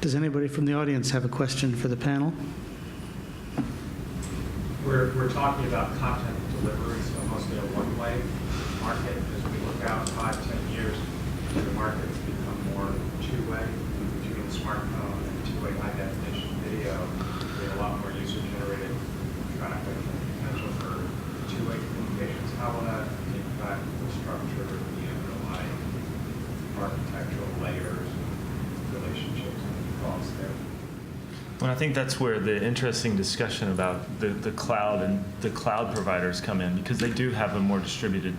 Does anybody from the audience have a question for the panel? We're talking about content delivery, so mostly a one-way market. As we look out 5-10 years, the market has become more two-way between the smartphone and two-way high-definition video. We have a lot more user-generated traffic and potential for two-way communications. How will that impact the structure of the underlying architectural layers and relationships and thoughts there? Well, I think that's where the interesting discussion about the cloud and the cloud providers come in, because they do have a more distributed,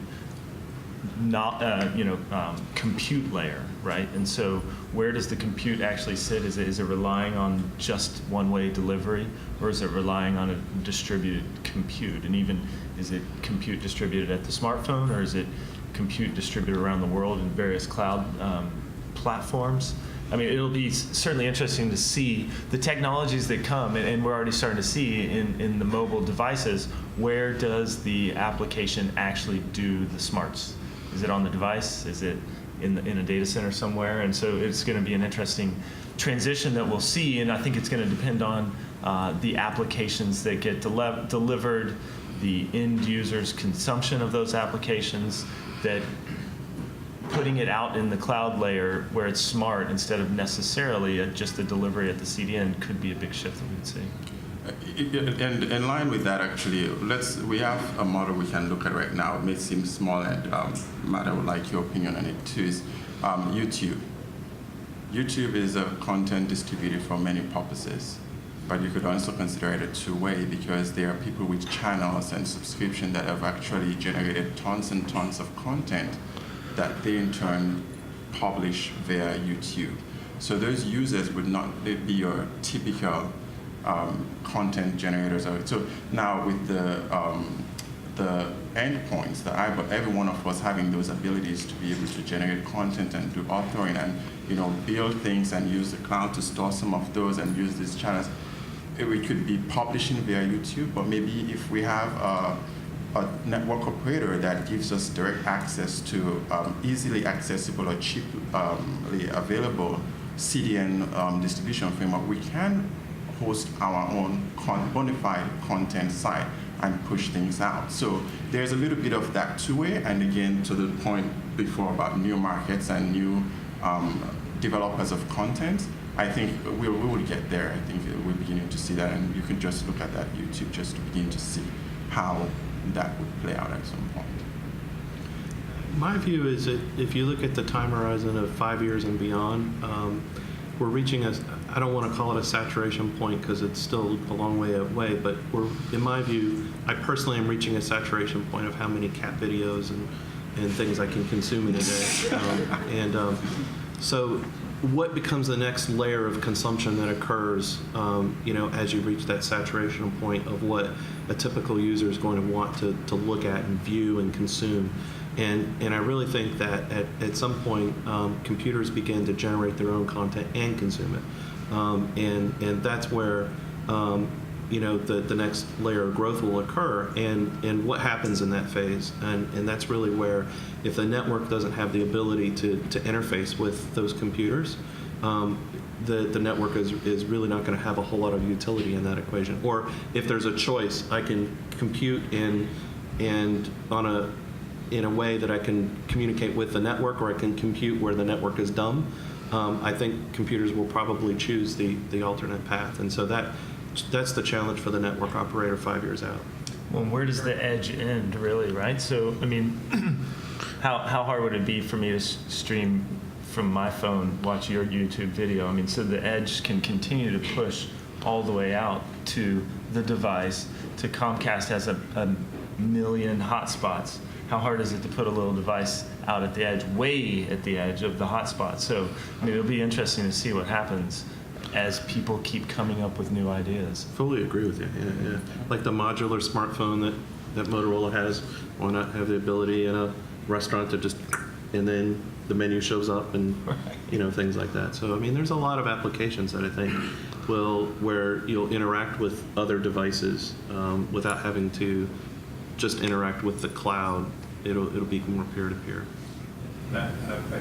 compute layer, right? And so, where does the compute actually sit? Is it relying on just one-way delivery, or is it relying on a distributed compute? And even, is it compute distributed at the smartphone, or is it compute distributed around the world in various cloud platforms? I mean, it'll be certainly interesting to see the technologies that come, and we're already starting to see in the mobile devices, where does the application actually do the smarts? Is it on the device? Is it in a data center somewhere? And so it's going to be an interesting transition that we'll see, and I think it's going to depend on the applications that get delivered, the end user's consumption of those applications, that putting it out in the cloud layer where it's smart instead of necessarily just the delivery at the CDN could be a big shift that we would see. And in line with that, actually, we have a model we can look at right now. It may seem small, and Matt, I would like your opinion on it too, is YouTube. YouTube is a content distributed for many purposes, but you could also consider it a two-way, because there are people with channels and subscription that have actually generated tons and tons of content that they in turn publish via YouTube. So those users would not be your typical content generators. So now with the endpoints, every one of us having those abilities to be able to generate content and do authoring and build things and use the cloud to store some of those and use these channels, we could be publishing via YouTube, but maybe if we have a network operator that gives us direct access to easily accessible or cheaply available CDN distribution framework, we can host our own bona fide content site and push things out. So there's a little bit of that two-way, and again, to the point before about new markets and new developers of content, I think we will get there. I think we're beginning to see that, and you can just look at that YouTube just to begin to see how that would play out at some point. My view is that if you look at the time horizon of 5 years and beyond, we're reaching I don't want to call it a saturation point because it's still a long way away, but in my view, I personally am reaching a saturation point of how many cat videos and things I can consume in a day. So what becomes the next layer of consumption that occurs, as you reach that saturation point of what a typical user is going to want to look at and view and consume. And I really think that at some point, computers begin to generate their own content and consume it. And that's where, the next layer of growth will occur, and what happens in that phase. And that's really where, if the network doesn't have the ability to interface with those computers, the network is really not going to have a whole lot of utility in that equation. Or if there's a choice, I can compute in a way that I can communicate with the network, or I can compute where the network is dumb. I think computers will probably choose the alternate path, and so that's the challenge for the network operator 5 years out. Well, where does the edge end, really, right? So, I mean, how hard would it be for me to stream from my phone, watch your YouTube video? I mean, so the edge can continue to push all the way out to the device. To Comcast has a million hotspots. How hard is it to put a little device out at the edge, way at the edge of the hotspot? So, I mean, it'll be interesting to see what happens as people keep coming up with new ideas. Fully agree with you. Yeah. Like the modular smartphone that Motorola has. Why not have the ability in a restaurant to just, and then the menu shows up and things like that. So I mean, there's a lot of applications that I think where you'll interact with other devices without having to just interact with the cloud. It'll be more peer-to-peer. I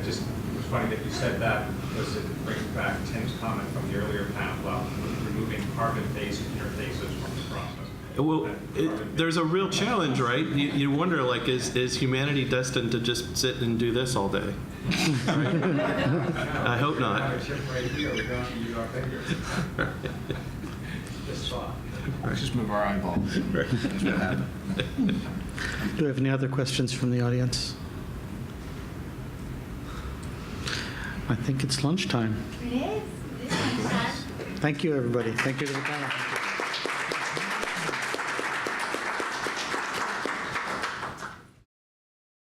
just was funny that you said that. because it brings back Tim's comment from the earlier panel about removing carbon-based interfaces from the process. Well, there's a real challenge, right? You wonder, like, is humanity destined to just sit and do this all day? Right? I hope We not. have a chip right here, we don't have to use our fingers. Just thought. Let's just move our eyeballs. That's what happened. Do we have any other questions from the audience? I think it's lunchtime. It is. It is. Thank you, everybody. Thank you to the panel.